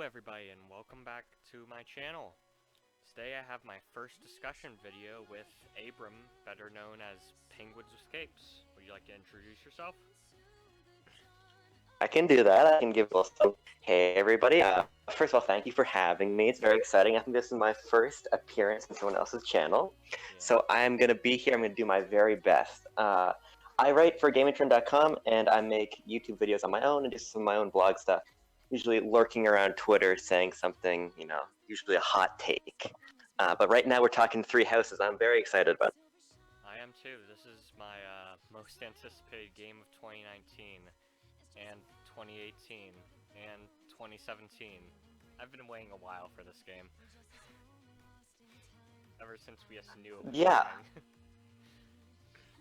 everybody, and welcome back to my channel. Today I have my first discussion video with Abram, better known as Penguins Escapes. Would you like to introduce yourself? I can do that. I can give a little. Hey, everybody. First of all, thank you for having me. It's very exciting. I think this is my first appearance on someone else's channel. Yeah. So I'm going to be here. I'm going to do my very best. I write for GamingTrend.com, and I make YouTube videos on my own and just some of my own blog stuff. Usually lurking around Twitter saying something, usually a hot take. But right now we're talking Three Houses. I'm very excited about it. I am too. This is my most anticipated game of 2019, and 2018, and 2017. I've been waiting a while for this game. Ever since we just knew it was Yeah. coming.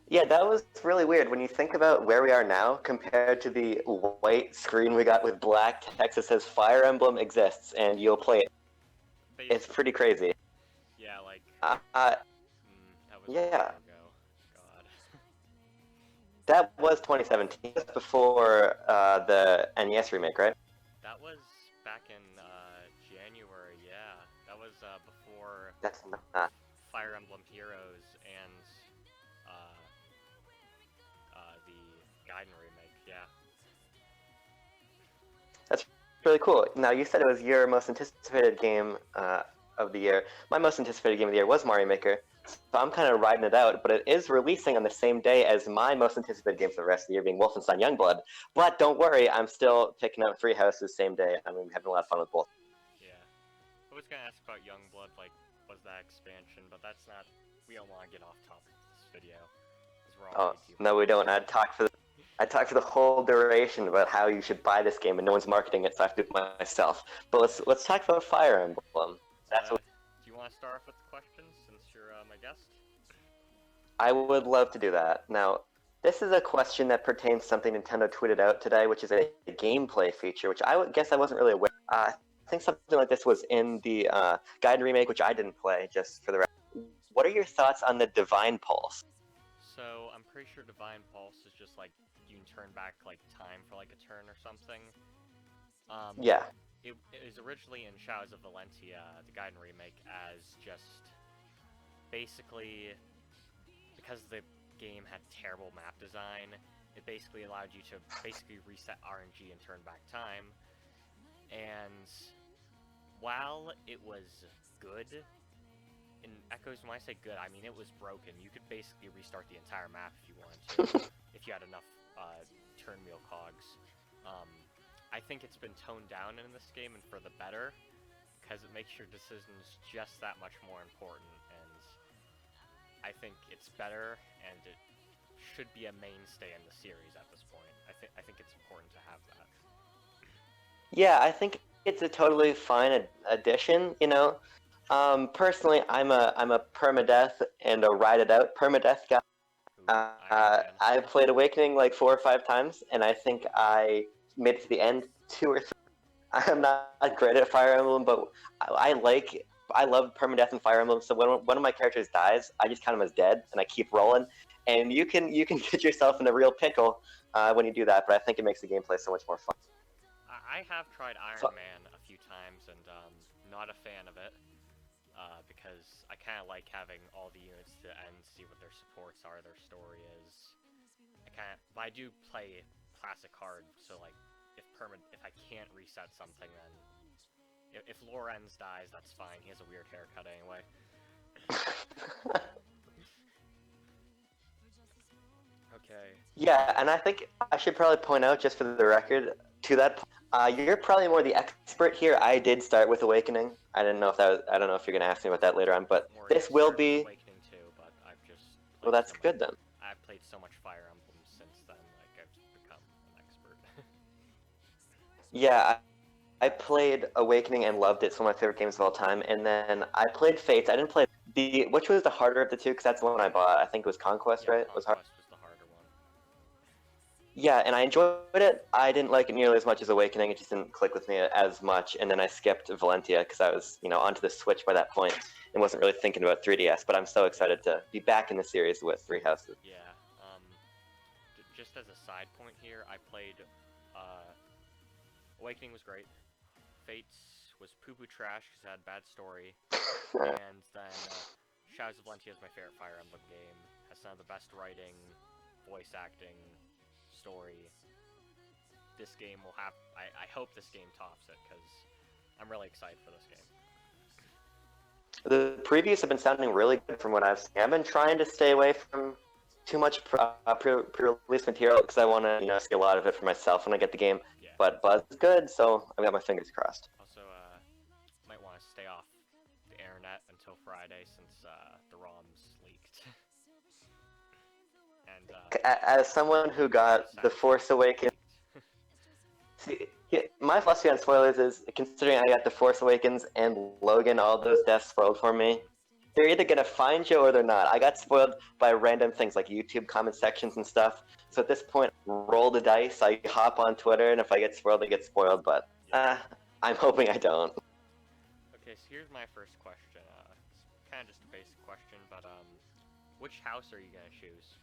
Yeah, that was really weird when you think about where we are now compared to the white screen we got with black text that says Fire Emblem exists and you'll play it. It's pretty crazy. Yeah, like... that that was a while ago. God. That was 2017, just before the NES remake, right? That was back in January, yeah. That was before That's not... Fire Emblem Heroes and the Gaiden remake, yeah. That's really cool. Now, you said it was your most anticipated game of the year. My most anticipated game of the year was Mario Maker, so I'm kind of riding it out, but it is releasing on the same day as my most anticipated game for the rest of the year, being Wolfenstein Youngblood. But don't worry, I'm still picking up Three Houses same day. I'm having a lot of fun with both. Yeah. I was gonna ask about Youngblood, like, was that expansion, but that's not... We don't want to get off topic of this video. Oh, no, we don't. I'd talk for the whole duration about how you should buy this game, and no one's marketing it, so I have to do it myself. But let's talk about Fire Emblem. That's what... Do you want to start off with the questions, since you're my guest? I would love to do that. Now, this is a question that pertains to something Nintendo tweeted out today, which is a gameplay feature, which I guess I wasn't really aware. I think something like this was in the Gaiden remake, which I didn't play, just for the record. What are your thoughts on the Divine Pulse? So, I'm pretty sure Divine Pulse is just, like, you can turn back, like, time for, like, a turn or something. Yeah. It was originally in Shadows of Valentia, the Gaiden remake, as just... Basically, because the game had terrible map design, it basically allowed you to basically reset RNG and turn back time. And while it was good... In Echoes, when I say good, I mean it was broken. You could basically restart the entire map if you wanted to, if you had enough turn wheel cogs. I think it's been toned down in this game, and for the better, because it makes your decisions just that much more important, and I think it's better, and it should be a mainstay in the series at this point. I think it's important to have that. Yeah, I think it's a totally fine addition, you know? Personally, I'm a permadeath and a ride it out permadeath guy. I've played Awakening like 4 or 5 times, and I think I made it to the end 2 or 3. I'm not great at Fire Emblem, but I love permadeath in Fire Emblem. So when one of my characters dies, I just count him as dead, and I keep rolling. And you can get yourself in a real pickle when you do that. But I think it makes the gameplay so much more fun. I have tried Iron Man a few times, and not a fan of it. Because I kind of like having all the units to end, see what their supports are, their story is. But I do play classic hard, so like, if I can't reset something, then if Lorenz dies, that's fine. He has a weird haircut anyway. Okay. Yeah, and I think I should probably point out, just for the record, to that point, you're probably more the expert here. I did start with Awakening. I don't know if you're gonna ask me about that later on, but this will be... Awakening too, but I've just... Well, that's good then. I've played so much Fire Emblem since then, like, I've become an expert. Yeah, I played Awakening and loved it. It's one of my favorite games of all time. And then I played Fates. I didn't play which was the harder of the two, because that's the one I bought. I think it was Conquest, yeah, right? Conquest was the harder one. Yeah, and I enjoyed it. I didn't like it nearly as much as Awakening. It just didn't click with me as much. And then I skipped Valentia because I was, onto the Switch by that point and wasn't really thinking about 3DS. But I'm so excited to be back in the series with Three Houses. Yeah. Just as a side point here, I played Awakening was great. Fates was poo-poo trash because it had bad story, and then Shadows of Valentia is my favorite Fire Emblem game. Has some of the best writing, voice acting, story. This game will have. I hope this game tops it because I'm really excited for this game. The previews have been sounding really good from what I've seen. I've been trying to stay away from too much pre-release material because I want to, see a lot of it for myself when I get the game. Yeah. But buzz is good, so I've got my fingers crossed. Also, might want to stay off the internet until Friday since the ROM's leaked. And As someone who got The Force Awakens, see, my philosophy on spoilers is, considering I got The Force Awakens and Logan, all those deaths spoiled for me, they're either gonna find you or they're not. I got spoiled by random things like YouTube comment sections and stuff. So at this point, roll the dice. I hop on Twitter, and if I get spoiled, I get spoiled. But I'm hoping I don't. Okay, so here's my first question. It's kind of just a basic question, but which house are you gonna choose?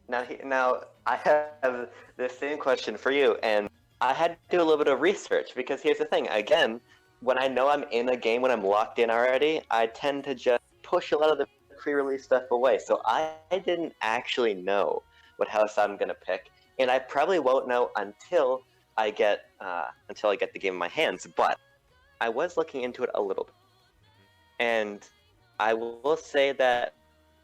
Now I have the same question for you, and I had to do a little bit of research because here's the thing. Again, when I know I'm in a game, when I'm locked in already, I tend to just push a lot of the pre-release stuff away. So I didn't actually know what house I'm gonna pick, and I probably won't know until I get the game in my hands. But I was looking into it a little bit, and I will say that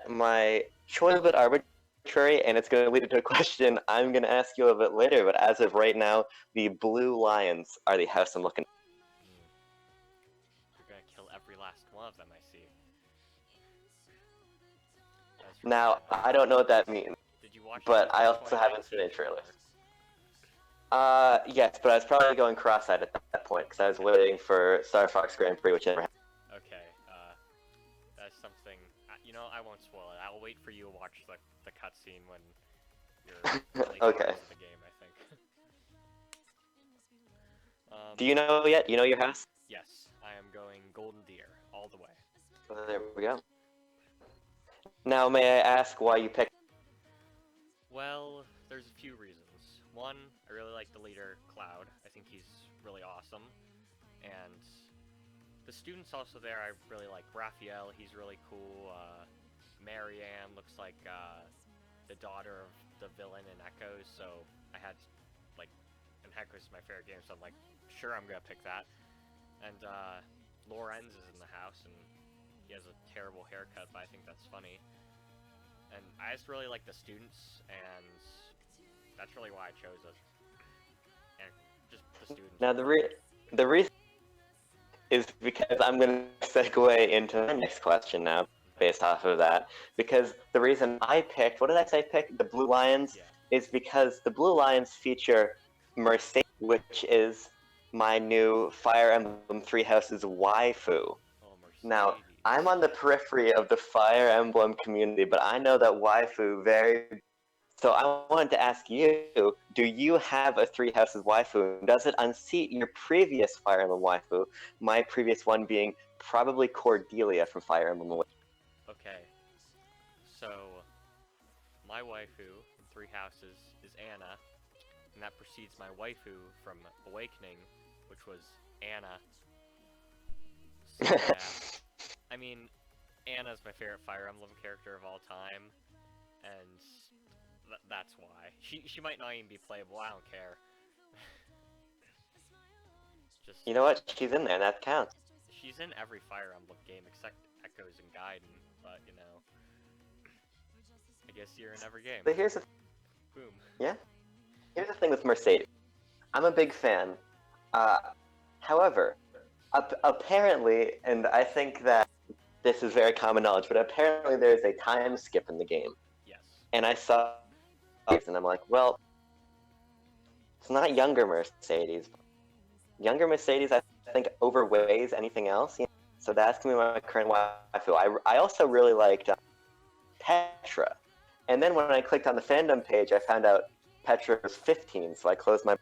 my choice is a bit arbitrary, and it's going to lead into a question I'm going to ask you a bit later. But as of right now, the Blue Lions are the house I'm looking. You're gonna kill every last one of them, I see. Now, I don't know what that means. Did you watch? But I also haven't seen any trailers. Yes, but I was probably going cross-eyed at that point because I was waiting for Star Fox Grand Prix, which never happened. Okay, that's something. I won't spoil it. I'll wait for you to watch the cutscene when you're really Okay. into the game, I think. Do you know yet? You know your house? Yes, I am going Golden Deer all the way. Well, there we go. Now, may I ask why you picked? Well, there's a few reasons. One, I really like the leader, Cloud. I think he's really awesome. And the students also there, I really like Raphael. He's really cool. Marianne looks like the daughter of the villain in Echoes, so I had, and Echoes is my favorite game, so I'm like, sure, I'm gonna pick that. And Lorenz is in the house, and he has a terrible haircut, but I think that's funny. And I just really like the students, and that's really why I chose it. And just the students. Now, the reason is because I'm going to segue into my next question now, based off of that. Because the reason I picked, what did I say pick? The Blue Lions, is because the Blue Lions feature Mercedes, which is my new Fire Emblem Three Houses waifu. Now, I'm on the periphery of the Fire Emblem community, but I know that waifu very... So I wanted to ask you, do you have a Three Houses waifu? Does it unseat your previous Fire Emblem waifu? My previous one being probably Cordelia from Fire Emblem. Okay. So, my waifu from Three Houses is Anna, and that precedes my waifu from Awakening, which was Anna. So, yeah. I mean, Anna's my favorite Fire Emblem character of all time, and that's why. She might not even be playable, I don't care. Just, you know what? She's in there, and that counts. She's in every Fire Emblem game except Echoes and Gaiden, but, I guess you're in every game. But here's the... Boom. Yeah? Here's the thing with Mercedes. I'm a big fan. However, apparently, and I think that this is very common knowledge, but apparently there's a time skip in the game. Yes. And I saw and I'm like, well, it's not younger Mercedes. Younger Mercedes, I think, overweighs anything else. So that's going to be my current waifu. I also really liked Petra. And then when I clicked on the fandom page, I found out Petra was 15, so I closed my...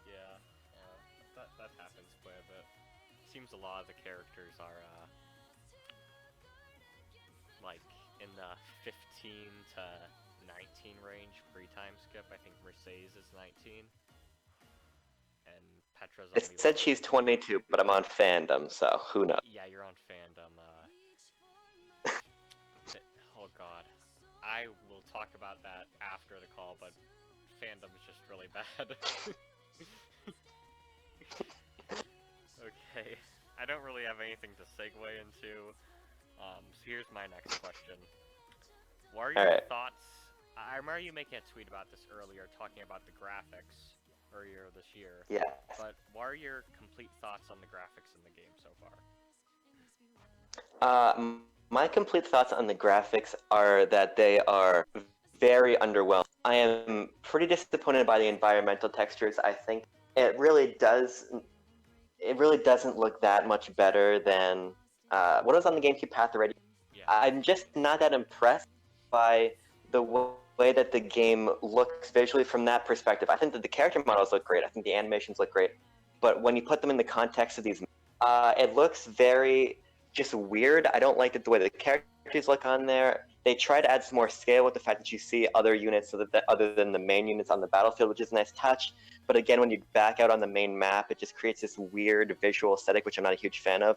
Yeah, that happens quite a bit. Seems a lot of the characters are, in the 15 to 19 range pre-time skip. I think Mercedes is 19. Electra's It only said like... she's 22, but I'm on fandom, so who knows? Yeah, you're on fandom. Oh god. I will talk about that after the call, but fandom is just really bad. Okay. I don't really have anything to segue into. So here's my next question. What are your thoughts? I remember you making a tweet about this earlier, talking about the graphics earlier this year. Yeah. But what are your complete thoughts on the graphics in the game so far? My complete thoughts on the graphics are that they are very underwhelming. I am pretty disappointed by the environmental textures. I think it really doesn't look that much better than what was on the GameCube Path already. Yeah. I'm just not that impressed by the way that the game looks visually from that perspective. I think that the character models look great. I think the animations look great. But when you put them in the context of these, it looks very just weird. I don't like the way the characters look on there. They try to add some more scale with the fact that you see other units other than the main units on the battlefield, which is a nice touch. But again, when you back out on the main map, it just creates this weird visual aesthetic, which I'm not a huge fan of.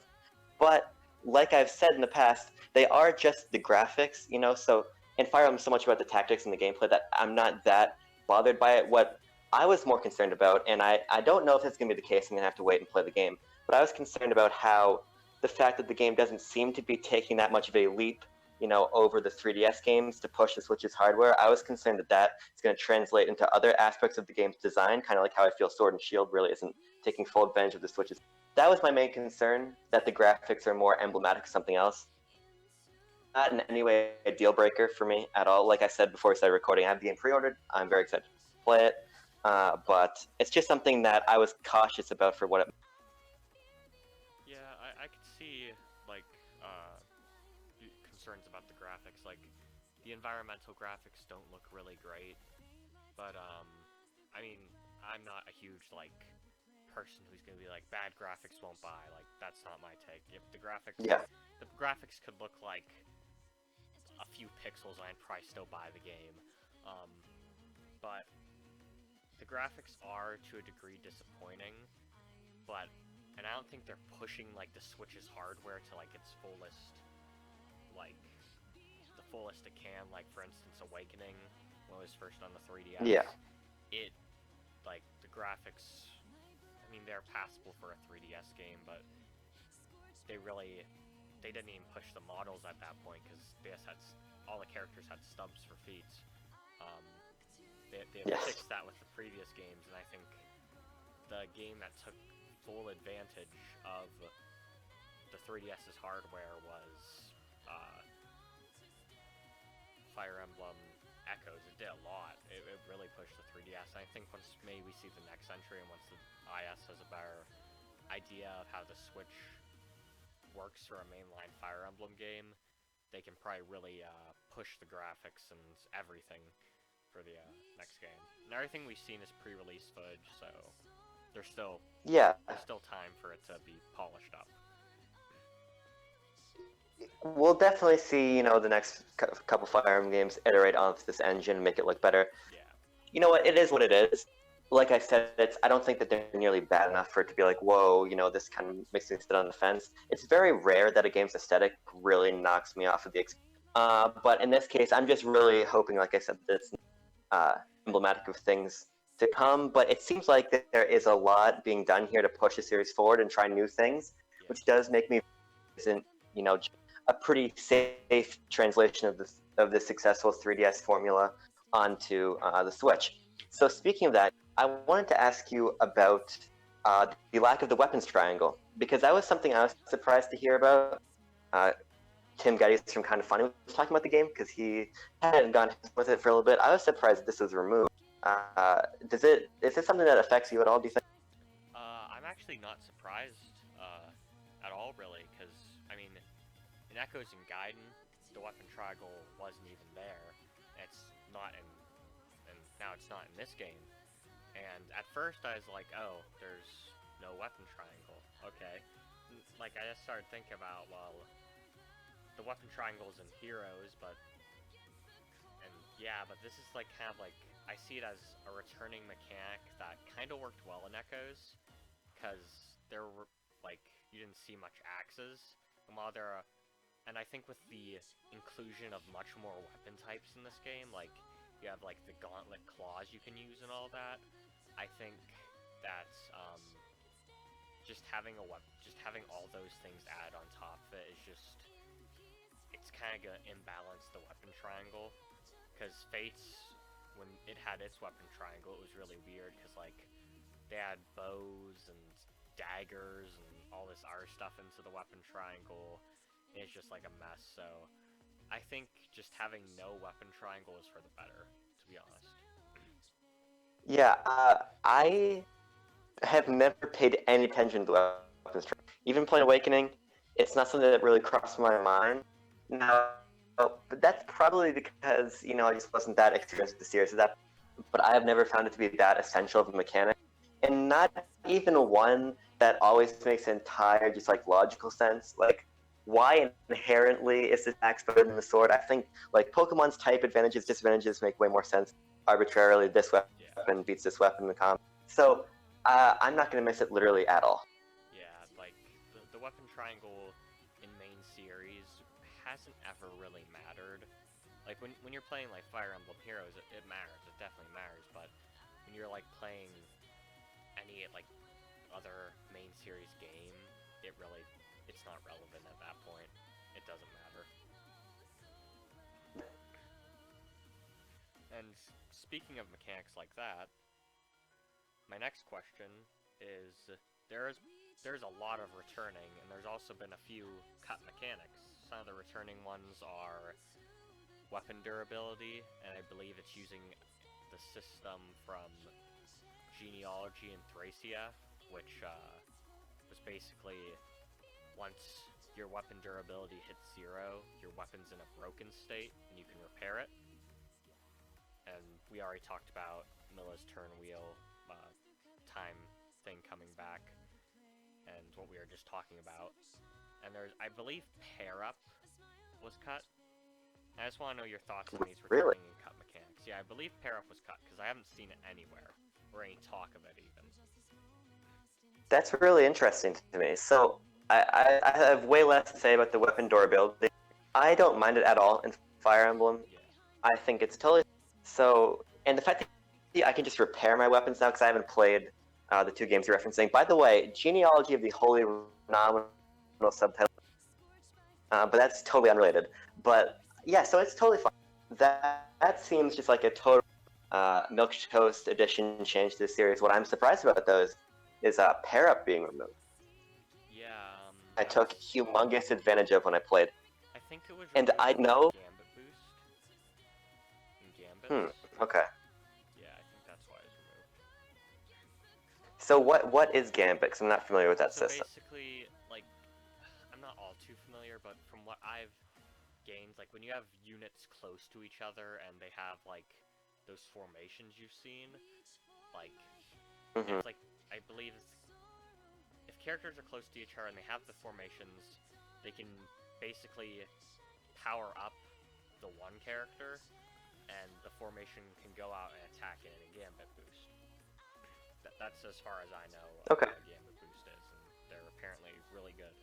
But like I've said in the past, they are just the graphics, so in Fire Emblem so much about the tactics and the gameplay that I'm not that bothered by it. What I was more concerned about, and I don't know if it's going to be the case, I'm going to have to wait and play the game, but I was concerned about how the fact that the game doesn't seem to be taking that much of a leap, over the 3DS games to push the Switch's hardware. I was concerned that is going to translate into other aspects of the game's design, kind of like how I feel Sword and Shield really isn't taking full advantage of the Switch's. That was my main concern, that the graphics are more emblematic of something else. Not in any way a deal breaker for me at all. Like I said before we started recording, I have the game pre-ordered. I'm very excited to play it, but it's just something that I was cautious about for what it. Yeah, I could see like concerns about the graphics. Like the environmental graphics don't look really great, but I mean, I'm not a huge person who's gonna be like bad graphics won't buy. Like that's not my take. If the graphics, Yeah. the graphics could look like a few pixels, I'd probably still buy the game. But the graphics are to a degree disappointing. And I don't think they're pushing like the Switch's hardware to like its fullest, like the fullest it can. Like for instance, Awakening, when it was first on the 3DS. Yeah. It like the graphics. I mean, they're passable for a 3DS game, but they didn't even push the models at that point because all the characters had stubs for feet. They Yes. fixed that with the previous games, and I think the game that took full advantage of the 3DS's hardware was Fire Emblem Echoes. It did a lot. It really pushed the 3DS. I think once maybe we see the next entry and once the IS has a better idea of how the Switch works for a mainline Fire Emblem game, they can probably really push the graphics and everything for the next game. And everything we've seen is pre-release footage, so there's still time for it to be polished up. We'll definitely see, the next couple Fire Emblem games iterate on this engine and make it look better. Yeah. You know what? It is what it is. Like I said, I don't think that they're nearly bad enough for it to be like, whoa, this kind of makes me sit on the fence. It's very rare that a game's aesthetic really knocks me off of the but in this case, I'm just really hoping, like I said, that it's emblematic of things to come. But it seems like that there is a lot being done here to push the series forward and try new things, which does make me isn't a pretty safe translation of the successful 3DS formula onto the Switch. So speaking of that, I wanted to ask you about the lack of the weapons triangle, because that was something I was surprised to hear about. Tim Geddes from Kind of Funny was talking about the game because he hadn't gone with it for a little bit. I was surprised that this was removed. Is this something that affects you at all, do you think? I'm actually not surprised at all, really, because, I mean, in Echoes and Gaiden, the weapon triangle wasn't even there. It's not and now it's not in this game. And at first I was like, oh, there's no weapon triangle. Okay. Like, I just started thinking about, well, the weapon triangle's in Heroes, but this is like kind of like, I see it as a returning mechanic that kind of worked well in Echoes, because there were, like, you didn't see much axes, and while there are, and I think with the inclusion of much more weapon types in this game, like, you have, like, the gauntlet claws you can use and all that, I think that, just having all those things added on top of it is just, it's kind of gonna imbalance the weapon triangle, because Fates, when it had its weapon triangle, it was really weird, because, like, they had bows and daggers and all this other stuff into the weapon triangle, and it's just like a mess, so I think just having no weapon triangle is for the better, to be honest. Yeah, I have never paid any attention to weapons triangle. Even playing Awakening, it's not something that really crossed my mind. Now, but that's probably because, I just wasn't that experienced with the series of that. But I have never found it to be that essential of a mechanic. And not even one that always makes entire, just like logical sense. Like, why inherently is this axe better than the sword? I think, like, Pokemon's type advantages, disadvantages make way more sense. Arbitrarily, this weapon beats this weapon in the combat. So, I'm not going to miss it literally at all. Yeah, like, the weapon triangle in main series hasn't ever really mattered. Like, when you're playing, like, Fire Emblem Heroes, it matters, it definitely matters, but when you're, like, playing any, like, other main series game, it's not relevant at that point. It doesn't matter. And speaking of mechanics like that, my next question is, there's a lot of returning, and there's also been a few cut mechanics. Some of the returning ones are weapon durability, and I believe it's using the system from Genealogy and Thracia, which was basically, once your weapon durability hits 0, your weapon's in a broken state, and you can repair it. And we already talked about Milla's turn wheel time thing coming back, and what we were just talking about. And there's, I believe, Pair Up was cut. I just want to know your thoughts on these returning and cut mechanics. Yeah, I believe Pair Up was cut, because I haven't seen it anywhere, or any talk of it even. That's really interesting to me. So, I have way less to say about the weapon durability. I don't mind it at all in Fire Emblem. Yeah. I think it's totally... So, and the fact that I can just repair my weapons now, because I haven't played the two games you're referencing. By the way, Genealogy of the Holy Phenomenal subtitle, but that's totally unrelated. But yeah, so it's totally fine. That seems just like a total milquetoast addition change to the series. What I'm surprised about those is Pair Up being removed. Yeah. I took humongous advantage of when I played. I think it was. And I know. Gambit boost. In Gambit. Okay. Yeah, I think that's why it's removed. So what is Gambit? Because I'm not familiar with that system. So basically, like, I'm not all too familiar, but from what I've gained, like, when you have units close to each other and they have, like, those formations you've seen, like, it's like, I believe if characters are close to each other and they have the formations, they can basically power up the one character, and the formation can go out and attack it in a Gambit boost. That's as far as I know what a Gambit boost is, and they're apparently really good.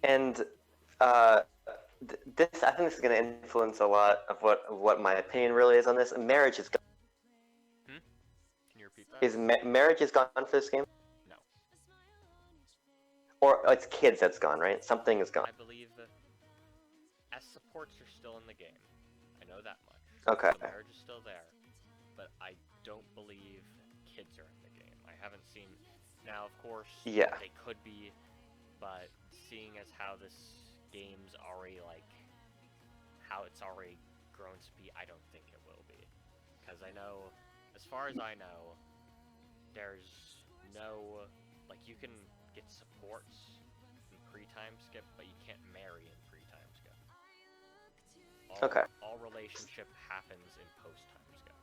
And this, I think this is going to influence a lot of what my opinion really is on this. Marriage is gone. Can you repeat that? Is marriage is gone for this game? No. Or it's kids that's gone, right? Something is gone. I believe as supports are still in the game. I know that much. Okay. So marriage is still there, but I don't believe kids are in the game. I haven't seen. Now, of course, they could be, but seeing as how this game's already, like, how it's already grown to be, I don't think it will be. Because I know, as far as I know, there's no, like, you can get supports in pre-time skip, but you can't marry in pre-time skip. All relationship happens in post-time skip.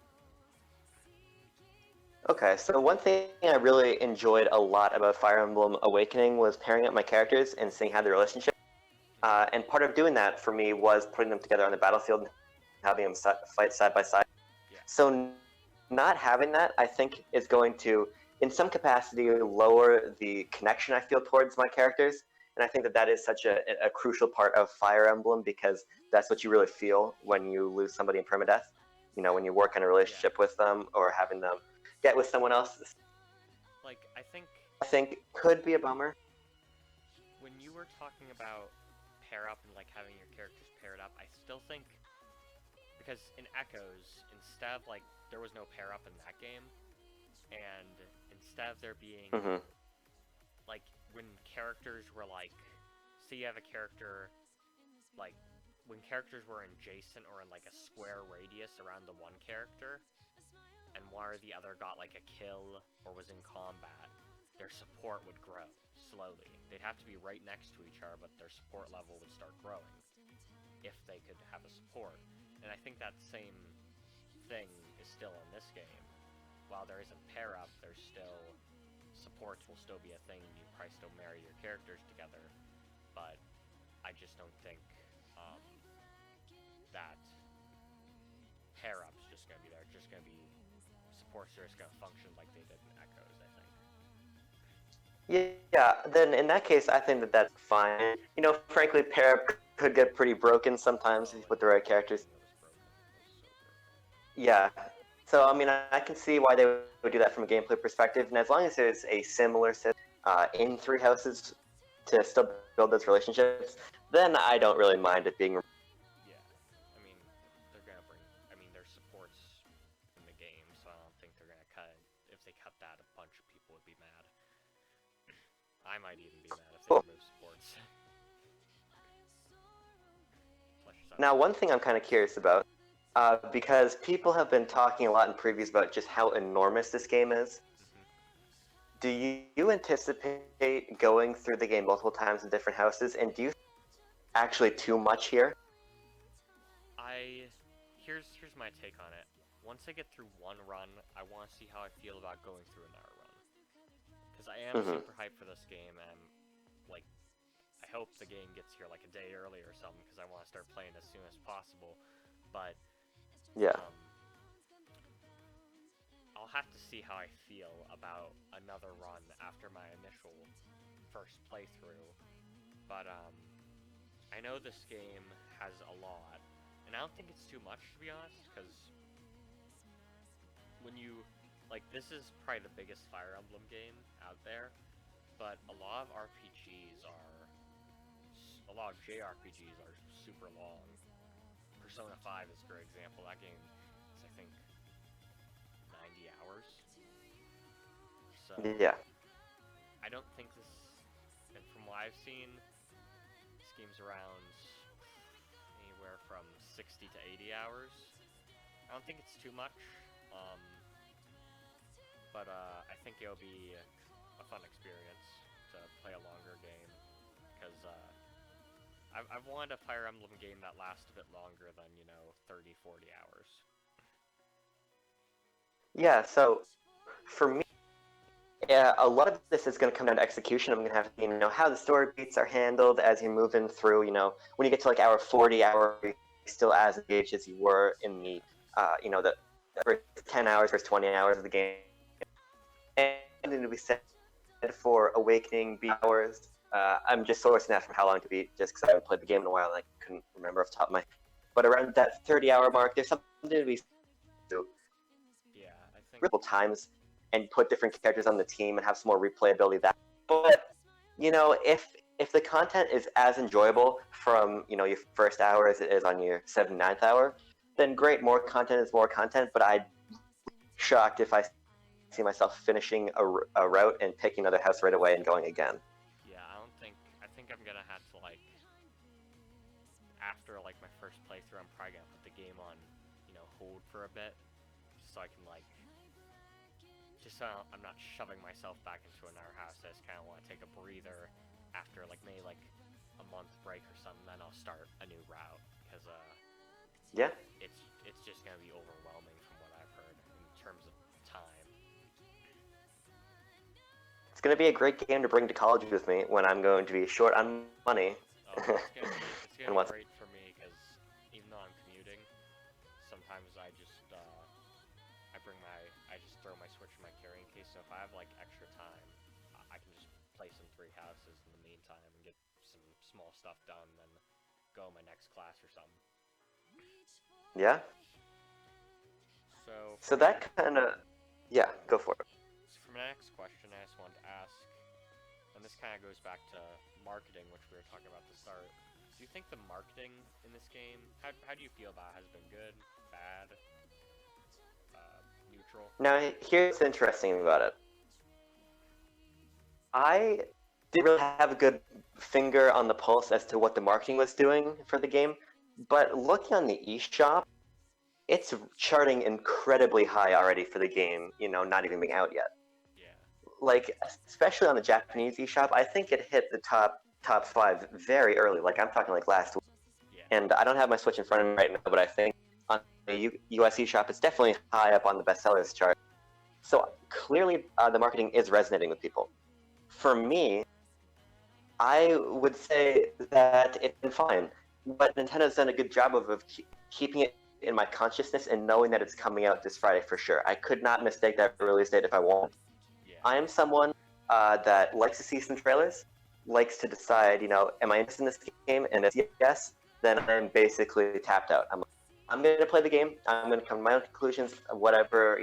Okay, so one thing I really enjoyed a lot about Fire Emblem Awakening was pairing up my characters and seeing how the relationship. And part of doing that for me was putting them together on the battlefield and having them fight side by side. Yeah. So not having that, I think, is going to in some capacity, lower the connection I feel towards my characters. And I think that that is such a crucial part of Fire Emblem because that's what you really feel when you lose somebody in permadeath. You know, when you work on a relationship with them or having them get with someone else. Like, I think could be a bummer. when you were talking about pair up and like having your characters paired up, I still think because in Echoes, instead of like there was no pair up in that game, and instead of there being Mm-hmm. like when characters were like, say you have a character like when characters were adjacent or in like a square radius around the one character, and one or the other got like a kill or was in combat, their support would grow slowly. They'd have to be right next to each other, but their support level would start growing if they could have a support. And I think that same thing is still in this game. While there isn't pair up, there's still supports will still be a thing. You probably still marry your characters together, but I just don't think that pair up's just gonna be there. It's just gonna be supports are just gonna function like they did in Echoes, I think. Yeah, then in that case, I think that that's fine. You know, frankly, pair up could get pretty broken sometimes with the right characters. It was broken. It was so broken. Yeah. So, I mean, I can see why they would do that from a gameplay perspective, and as long as there's a similar system in Three Houses to still build those relationships, then I don't really mind it being. Yeah, I mean, they're gonna bring. I mean, there's supports in the game, so I don't think they're gonna cut. If they cut that, a bunch of people would be mad. I might even be mad if they remove supports. Now, one thing I'm kind of curious about, because people have been talking a lot in previews about just how enormous this game is. Do you anticipate going through the game multiple times in different houses, and do you think actually too much here? Here's my take on it. Once I get through one run, I want to see how I feel about going through another run. Because I am super hyped for this game, and like, I hope the game gets here like a day early or something, because I want to start playing as soon as possible. But yeah, I'll have to see how I feel about another run after my initial first playthrough. But I know this game has a lot, and I don't think it's too much, to be honest, because when you, like, this is probably the biggest Fire Emblem game out there, but a lot of JRPGs are super long. Persona 5 is a great example. That game is, I think, 90 hours. So, yeah. I don't think this, and from what I've seen, this game's around anywhere from 60 to 80 hours. I don't think it's too much, but I think it'll be a fun experience to play a longer game, because I've wanted a Fire Emblem game that lasts a bit longer than, 30, 40 hours. Yeah, so for me, yeah, a lot of this is going to come down to execution. I'm going to have to, how the story beats are handled as you're moving through, when you get to like hour 40, you're still as engaged as you were in the, the first 10 hours, first 20 hours of the game. And to be said for Awakening beat hours. I'm just sourcing that from how long to beat, just because I haven't played the game in a while and I couldn't remember off the top of my head. But around that 30-hour mark, there's something to be do. Yeah, I think Multiple times and put different characters on the team and have some more replayability. But if the content is as enjoyable from your first hour as it is on your 79th hour, then great, more content is more content. But I'd be shocked if I see myself finishing a route and picking another house right away and going again. Yeah, I think I'm gonna have to, like, after, like, my first playthrough, I'm probably gonna put the game on, hold for a bit, so I can, like, just so I'm not shoving myself back into another house. I just kind of want to take a breather after, like, maybe, like, a month break or something, then I'll start a new route, because, yeah, it's just gonna be overwhelming from what I've heard in terms of time. It's going to be a great game to bring to college with me when I'm going to be short on money. Oh, it's gonna be great for me, because even though I'm commuting, sometimes I just throw my Switch in my carrying case, so if I have like extra time, I can just play some Three Houses in the meantime and get some small stuff done, then go my next class or something. Yeah. So that kind of, yeah, go for it. So for my next question, I just wanted to ask, and this kind of goes back to marketing, which we were talking about at the start. Do you think the marketing in this game, how do you feel about it? Has it been good, bad, neutral? Now, here's what's interesting about it. I didn't really have a good finger on the pulse as to what the marketing was doing for the game, but looking on the eShop, it's charting incredibly high already for the game, not even being out yet. Yeah. Like, especially on the Japanese eShop, I think it hit the top 5 very early. Like, I'm talking like last week. Yeah. And I don't have my Switch in front of me right now, but I think on the US eShop, it's definitely high up on the bestsellers chart. So clearly, the marketing is resonating with people. For me, I would say that it's been fine, but Nintendo's done a good job of keeping it in my consciousness and knowing that it's coming out this Friday for sure. I could not mistake that release date if I wanted. Yeah. I am someone that likes to see some trailers, likes to decide, am I interested in this game? And if yes, then I'm basically tapped out. I'm going to play the game. I'm going to come to my own conclusions. Whatever,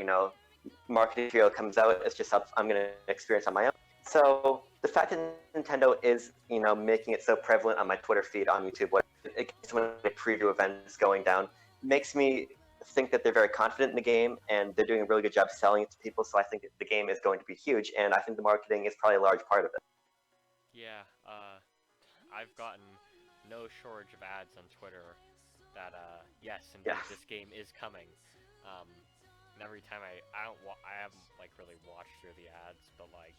marketing material comes out, it's just something I'm going to experience on my own. So the fact that Nintendo is, making it so prevalent on my Twitter feed, on YouTube, it gets when the preview events going down, makes me think that they're very confident in the game and they're doing a really good job selling it to people. So I think the game is going to be huge, and I think the marketing is probably a large part of it. Yeah. I've gotten no shortage of ads on Twitter that yes, indeed, Yeah. this game is coming. And every time I haven't like really watched through the ads, but like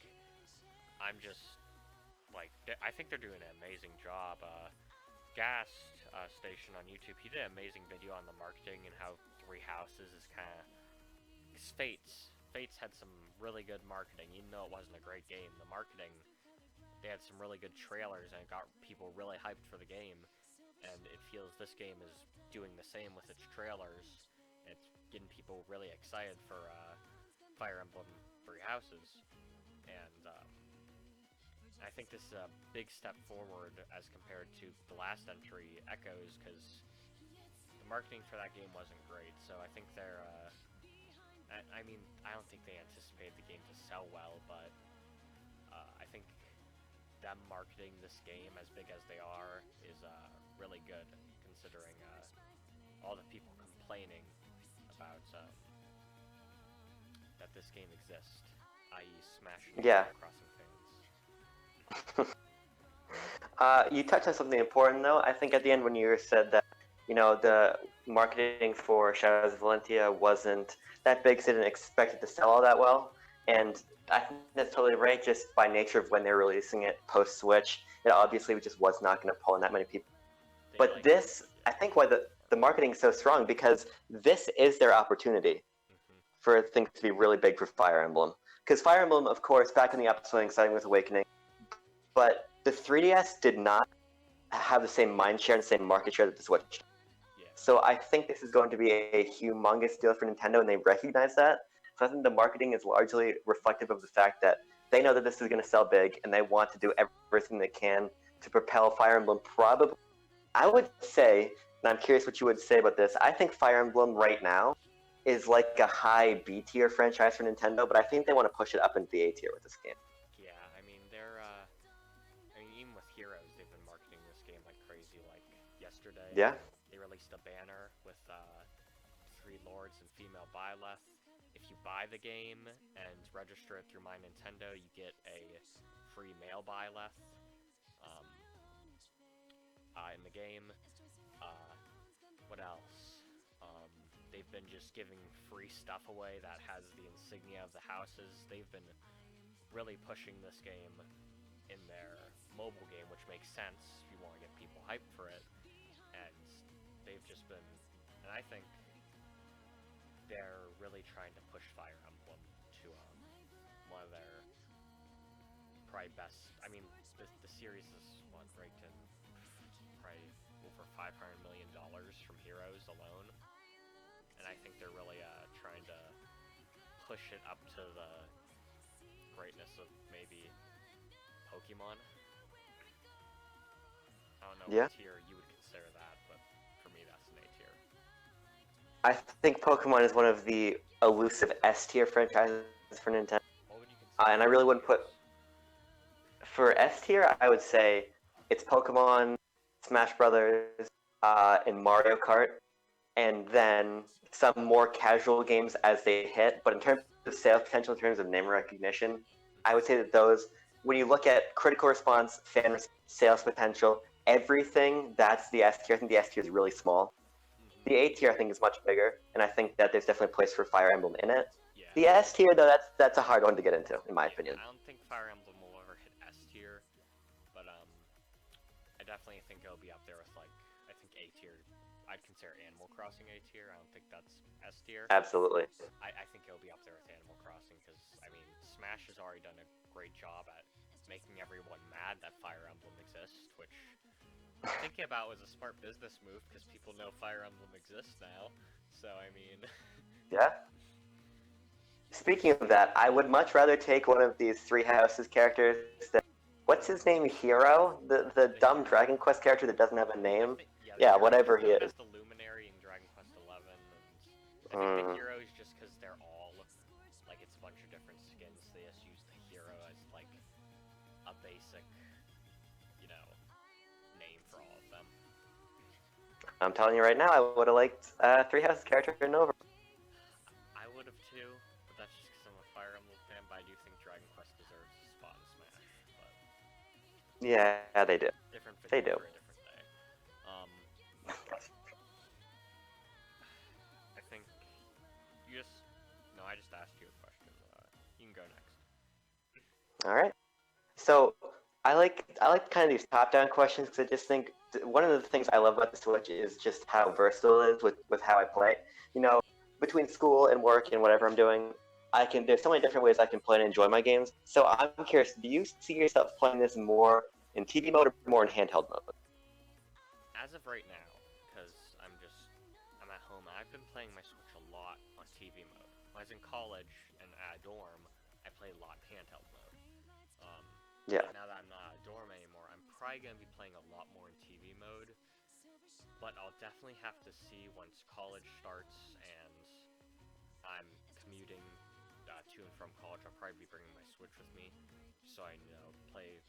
I'm just like I think they're doing an amazing job. Gas Station on YouTube, he did an amazing video on the marketing and how Three Houses is kind of Fates had some really good marketing, even though it wasn't a great game. The marketing, they had some really good trailers and it got people really hyped for the game. And it feels this game is doing the same with its trailers. It's getting people really excited for Fire Emblem Three Houses. And I think this is a big step forward as compared to the last entry, Echoes, because the marketing for that game wasn't great. So I think they're... I mean, I don't think they anticipated the game to sell well, but I think them marketing this game as big as they are is really good, considering all the people complaining about that this game exists, i.e. Smash and Animal Crossing fans. You touched on something important, though. I think at the end when you said that, the marketing for Shadows of Valentia wasn't that big, so they didn't expect it to sell all that well. And I think that's totally right, just by nature of when they're releasing it post-Switch. It obviously just was not going to pull in that many people. But this, I think why the marketing is so strong, because this is their opportunity for things to be really big for Fire Emblem. Because Fire Emblem, of course, back in the upswing, starting with Awakening, but the 3DS did not have the same mind share and the same market share that the Switch did. Yeah. So I think this is going to be a humongous deal for Nintendo, and they recognize that. So I think the marketing is largely reflective of the fact that they know that this is going to sell big, and they want to do everything they can to propel Fire Emblem. Probably, I would say, and I'm curious what you would say about this, I think Fire Emblem right now is like a high B tier franchise for Nintendo, but I think they want to push it up into the A tier with this game. Yeah, I mean, even with Heroes, they've been marketing this game like crazy. Like yesterday, they released a banner with 3 lords and female Byleth. If you buy the game and register it through My Nintendo, you get a free male Byleth in the game. What else? They've been just giving free stuff away that has the insignia of the houses. They've been really pushing this game in their mobile game, which makes sense if you want to get people hyped for it. And they've just been, and I think they're really trying to push Fire Emblem to one of their probably best. I mean, the series is ranked in probably over $500 million from Heroes alone, and I think they're really trying to push it up to the greatness of maybe Pokemon. I don't know Yeah. what tier you would consider that, but for me that's an A tier. I think Pokemon is one of the elusive S tier franchises for Nintendo. What would you consider? And I really wouldn't put tiers? for S tier. I would say it's Pokemon, Smash Brothers, and Mario Kart, and then some more casual games as they hit. But in terms of sales potential, in terms of name recognition, I would say that those, when you look at critical response, sales potential, everything, that's the S tier. I think the S tier is really small. The A tier, I think, is much bigger, and I think that there's definitely a place for Fire Emblem in it. Yeah. The S tier, though, that's a hard one to get into, in my opinion. I don't think Fire Emblem will ever hit S tier, but I definitely think it'll be up there with like I think A tier. I'd consider Animal Crossing A tier. I don't think that's S tier. Absolutely. I think it'll be up there with Animal Crossing because I mean Smash has already done a great job at making everyone mad that Fire Emblem exists, which thinking about was a smart business move because people know Fire Emblem exists now. So I mean, Yeah. Speaking of that, I would much rather take one of these Three Houses characters than what's his name, Hero, the dumb Dragon Quest character that doesn't have a name. Yeah, whatever he is. The Luminary in Dragon Quest 11, and I think the hero is just because they're all like it's a bunch of different skins. They just use the hero as like a basic, name for all of them. I'm telling you right now, I would have liked Three Houses character Nova. I would have too, but that's just because I'm a Fire Emblem fan. But I do think Dragon Quest deserves a spot in Smash. But Yeah, they do. different They video do. for a different day. I think you just no. I just asked you a question. You can go next. All right. So I like kind of these top-down questions because I just think one of the things I love about the Switch is just how versatile it is with how I play. Between school and work and whatever I'm doing, there's so many different ways I can play and enjoy my games. So I'm curious, do you see yourself playing this more in TV mode or more in handheld mode? As of right now, because I'm at home, I've been playing my Switch a lot on TV mode. When I was in college and at a dorm, I played a lot in handheld mode. Yeah. Now that I'm not at a dorm anymore, I'm probably going to be playing a lot more in TV mode. But I'll definitely have to see once college starts and I'm commuting to and from college. I'll probably be bringing my Switch with me, so I play.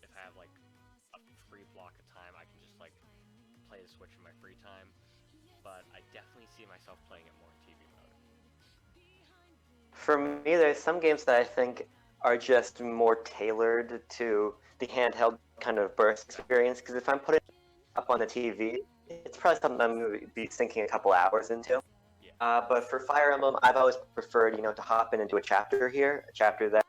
If I have like a free block of time, I can just like play the Switch in my free time. But I definitely see myself playing it more in TV mode. For me, there's some games that I think are just more tailored to the handheld kind of burst experience. Because if I'm putting it up on the TV, it's probably something I'm going to be sinking a couple hours into. Yeah. But for Fire Emblem, I've always preferred, to hop in and do a chapter here, a chapter there.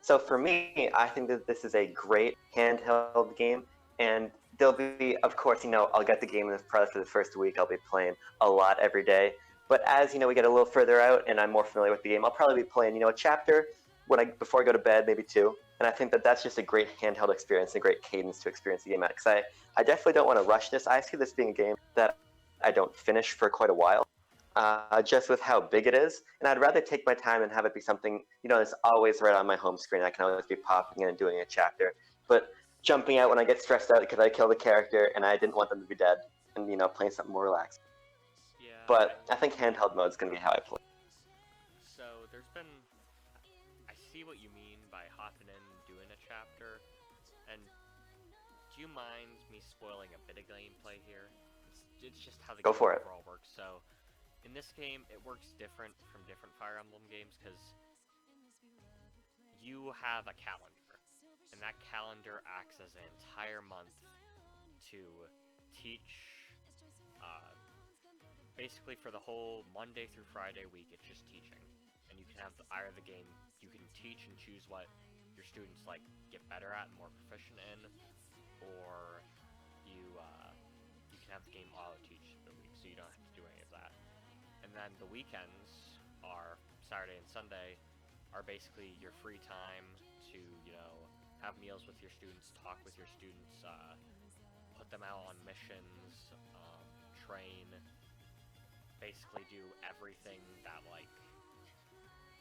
So for me, I think that this is a great handheld game, and there'll be, of course, I'll get the game probably for the first week. I'll be playing a lot every day. But as we get a little further out, and I'm more familiar with the game, I'll probably be playing, a chapter before I go to bed, maybe two. And I think that that's just a great handheld experience, a great cadence to experience the game at. Because I definitely don't want to rush this. I see this being a game that I don't finish for quite a while. Just with how big it is, and I'd rather take my time and have it be something that's always right on my home screen. I can always be popping in and doing a chapter, but jumping out when I get stressed out because I killed a character and I didn't want them to be dead, and playing something more relaxed. Yeah. But I think handheld mode is going to be how I play. So there's been. I see what you mean by hopping in and doing a chapter, and do you mind me spoiling a bit of gameplay here? It's just how the Go game for it. overall works. So. In this game, it works different from different Fire Emblem games because you have a calendar, and that calendar acts as an entire month to teach. Basically, for the whole Monday through Friday week, it's just teaching, and you can have either the game you can teach and choose what your students get better at and more proficient in, or you can have the game auto teach the week, so you don't have to do any of that. And then the weekends are Saturday and Sunday are basically your free time to, have meals with your students, talk with your students, put them out on missions, train, basically do everything that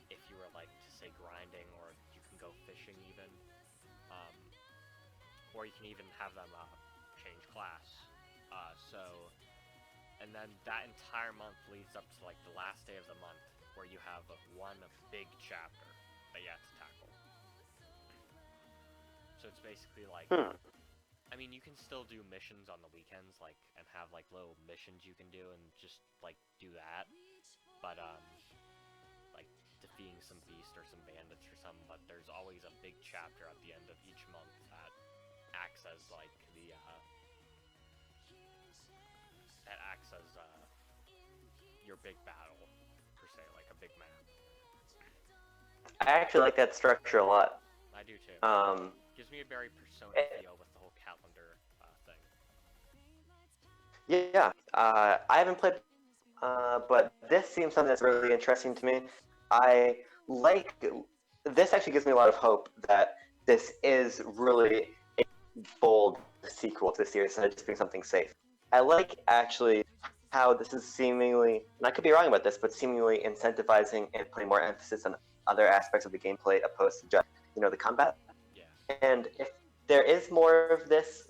if you were to say grinding, or you can go fish or you can even have them change class. And then that entire month leads up to like the last day of the month, where you have one big chapter that you have to tackle. So it's basically like, I mean, you can still do missions on the weekends, like, and have like little missions you can do, and just like do that. But like defeating some beast or some bandits or something. But there's always a big chapter at the end of each month that acts as like your big battle, per se, like a big map. I actually like that structure a lot. I do too. Gives me a very Persona feel with the whole calendar thing. Yeah, I haven't played, but this seems something that's really interesting to me. I like this. Actually, gives me a lot of hope that this is really a bold sequel to the series, and just being something safe. I like actually how this is seemingly, and I could be wrong about this, but seemingly incentivizing and putting more emphasis on other aspects of the gameplay opposed to just, the combat. Yeah. And if there is more of this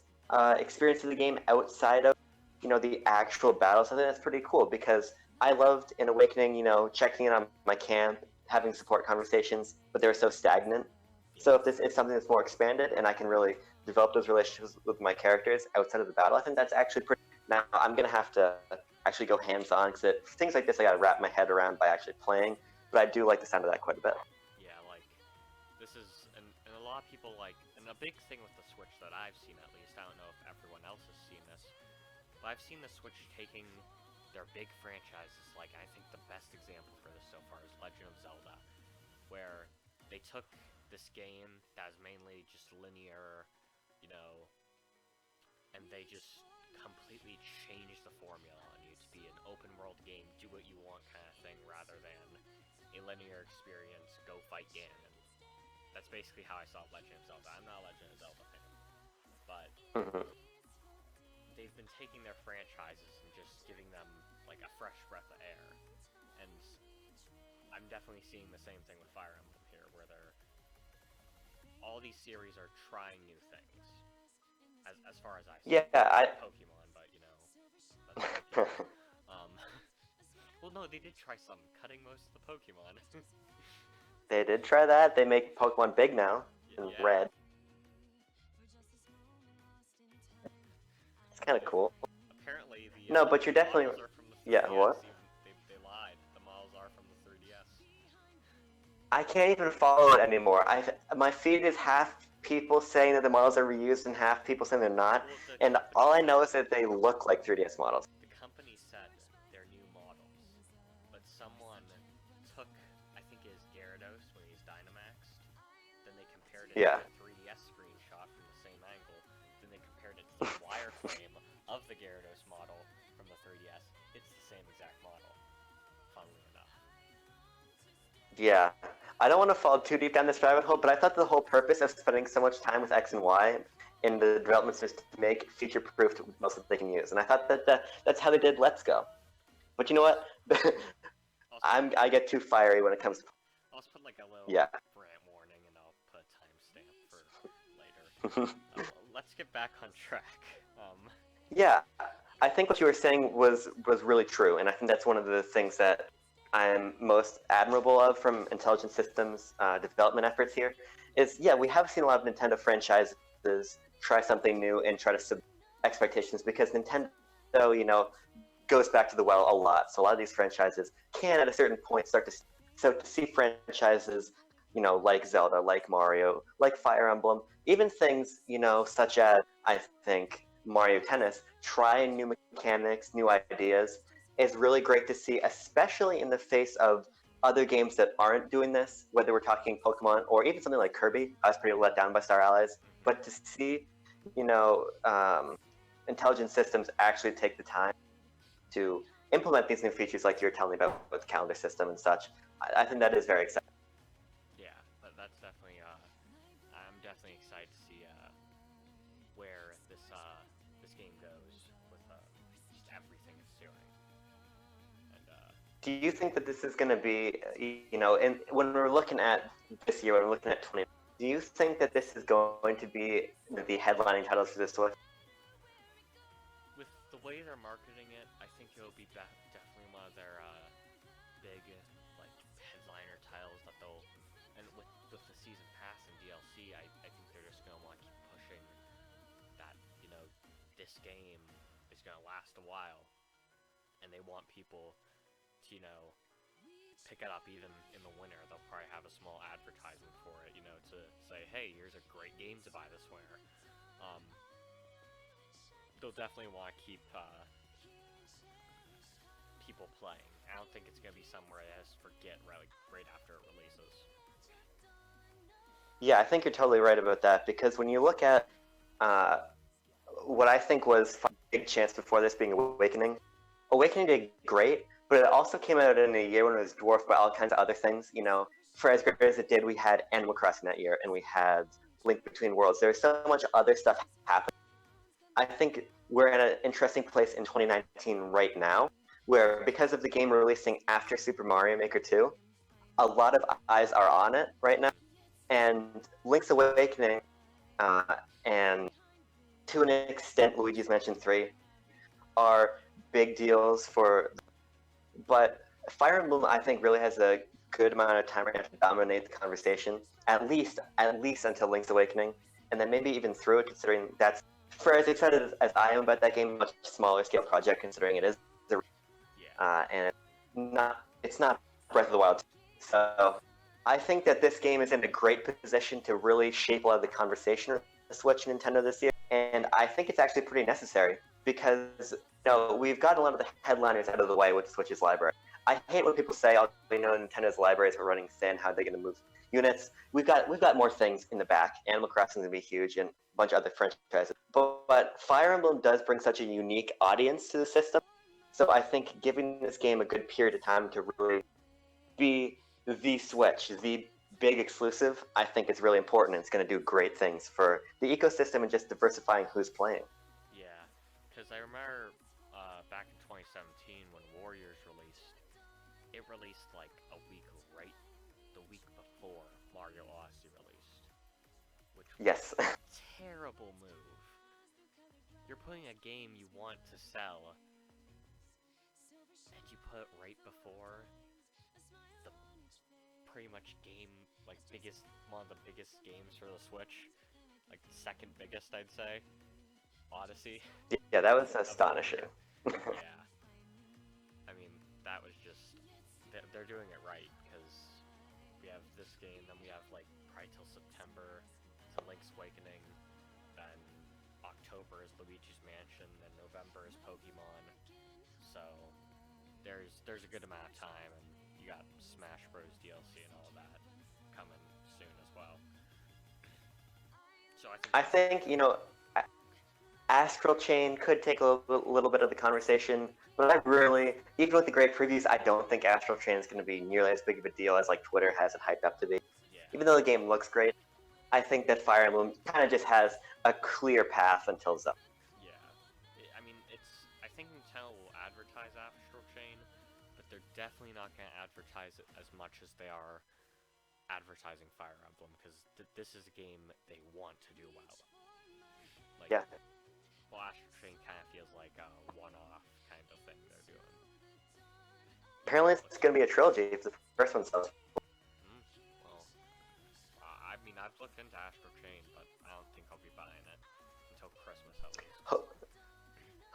experience of the game outside of, the actual battles, I think that's pretty cool, because I loved in Awakening, checking in on my camp, having support conversations, but they were so stagnant. So if this is something that's more expanded and I can really develop those relationships with my characters outside of the battle, I think that's actually pretty. Now I'm gonna have to actually go hands-on, because things like this I gotta wrap my head around by actually playing. But I do like the sound of that quite a bit. Yeah, like this is, and a lot of people like, and a big thing with the Switch that I've seen, at least, I don't know if everyone else has seen this, but I've seen the Switch taking their big franchises. Like, I think the best example for this so far is Legend of Zelda, where they took this game that is mainly just linear, and they just completely changed the formula on you to be an open world game, do what you want kind of thing, rather than a linear experience, go fight Ganon. That's basically how I saw Legend of Zelda. I'm not a Legend of Zelda fan, but they've been taking their franchises and just giving them like a fresh breath of air. And I'm definitely seeing the same thing with Fire Emblem here, where all these series are trying new things. As far as I see, Pokemon, but that's Pokemon. Well, no, they did try some, cutting most of the Pokemon. They did try that. They make Pokemon big now in red. It's kind of cool. Apparently, no, but you're definitely. Are from the 3DS. What? They lied. The models are from the 3DS. I can't even follow it anymore. My feed is half people saying that the models are reused and half people saying they're not. Well, and all I know is that they look like 3DS models. The company said they're new models, but someone took, I think it is Gyarados when he's Dynamaxed, then they compared it to a 3DS screenshot from the same angle, then they compared it to the wireframe of the Gyarados model from the 3DS. It's the same exact model, funnily enough. Yeah. I don't want to fall too deep down this rabbit hole, but I thought the whole purpose of spending so much time with X and Y in the development is to make future-proofed most that they can use. And I thought that that's how they did Let's Go. But you know what? I get too fiery when it comes to... I'll just put like a little rant warning, and I'll put a timestamp for later. Let's get back on track. Yeah, I think what you were saying was really true, and I think that's one of the things that I'm most admirable of from Intelligent Systems' development efforts here, is, we have seen a lot of Nintendo franchises try something new and try to subvert expectations, because Nintendo, goes back to the well a lot. So a lot of these franchises can, at a certain point, start to... So to see franchises, like Zelda, like Mario, like Fire Emblem, even things, such as, I think, Mario Tennis, trying new mechanics, new ideas, is really great to see, especially in the face of other games that aren't doing this, whether we're talking Pokemon or even something like Kirby. I was pretty let down by Star Allies. But to see, Intelligent Systems actually take the time to implement these new features like you were telling me about with the calendar system and such, I think that is very exciting. Yeah, that's definitely, I'm definitely excited to see where this game goes with just everything it's doing. Do you think that this is going to be, when we're looking at this year, when we're looking at 20, do you think that this is going to be the headlining titles for this Switch? With the way they're marketing it, I think it'll be definitely one of their big like headliner titles that they'll. And with the season pass and DLC, I think they're just gonna want to keep pushing that. This game is gonna last a while, and they want people to pick it up even in the winter. They'll probably have a small advertisement for it, to say, hey, here's a great game to buy this winter. They'll definitely want to keep people playing. I don't think it's going to be somewhere that has to forget right after it releases. Yeah, I think you're totally right about that, because when you look at what I think was a big chance before this being Awakening did great, but it also came out in a year when it was dwarfed by all kinds of other things. For as great as it did, we had Animal Crossing that year, and we had Link Between Worlds. There was so much other stuff happening. I think we're at an interesting place in 2019 right now, where because of the game releasing after Super Mario Maker 2, a lot of eyes are on it right now. And Link's Awakening, and to an extent Luigi's Mansion 3, are big deals but Fire Emblem, I think, really has a good amount of time right now to dominate the conversation, at least until Link's Awakening, and then maybe even through it, considering that's, for as excited as I am about that game, a much smaller scale project, considering it is and it's not Breath of the Wild. So I think that this game is in a great position to really shape a lot of the conversation of the Switch and Nintendo this year, and I think it's actually pretty necessary, because we've got a lot of the headliners out of the way with the Switch's library. I hate when people say, Nintendo's libraries are running thin, how are they going to move units? We've got more things in the back. Animal Crossing is going to be huge, and a bunch of other franchises. But Fire Emblem does bring such a unique audience to the system, so I think giving this game a good period of time to really be the Switch, the big exclusive, I think is really important, and it's going to do great things for the ecosystem and just diversifying who's playing. Yeah, because I remember back in 2017 when Warriors released, it released like a week the week before Mario Odyssey released, which was a terrible move. You're putting a game you want to sell, and you put it right before the pretty much game, like one of the biggest games for the Switch, like the second biggest, I'd say, Odyssey. Yeah, that was astonishing. Yeah. I mean, that was just, they're doing it right, because we have this game, then we have probably till September to Link's Awakening, then October is Luigi's Mansion, and November is Pokemon, so there's a good amount of time, and you got Smash Bros. DLC and all of that coming soon as well. So I think Astral Chain could take a little bit of the conversation, but even with the great previews, I don't think Astral Chain is going to be nearly as big of a deal as Twitter has it hyped up to be. Yeah. Even though the game looks great, I think that Fire Emblem kind of just has a clear path until Zelda. Yeah. I think Nintendo will advertise Astral Chain, but they're definitely not going to advertise it as much as they are advertising Fire Emblem, because this is a game they want to do well. Yeah. Well, Astral Chain kind of feels like a one-off kind of thing they're doing. Apparently it's going to be a trilogy if the first one sells. Well, I've looked into Astral Chain, but I don't think I'll be buying it until Christmas at least.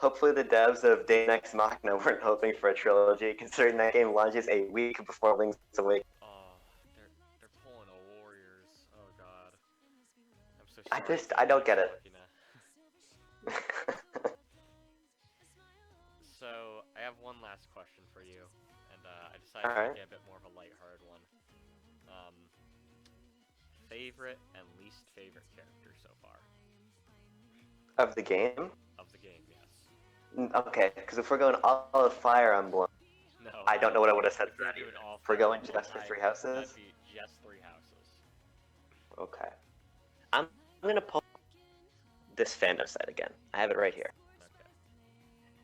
Hopefully the devs of Deus Ex Machina weren't hoping for a trilogy, considering that game launches a week before Link's Awakening. Oh, they're pulling a Warriors. Oh god. I'm so sorry. I don't get it. So, I have one last question for you, and I decided to get a bit more of a lighthearted one. Favorite and least favorite character so far? Of the game? Of the game, yes. Okay, because if we're going all of Fire Emblem, no, I don't know what I would have said for that. If we're going just for Three Houses? That'd be just Three Houses. Okay. I'm going to pull this fandom site again. I have it right here. Okay.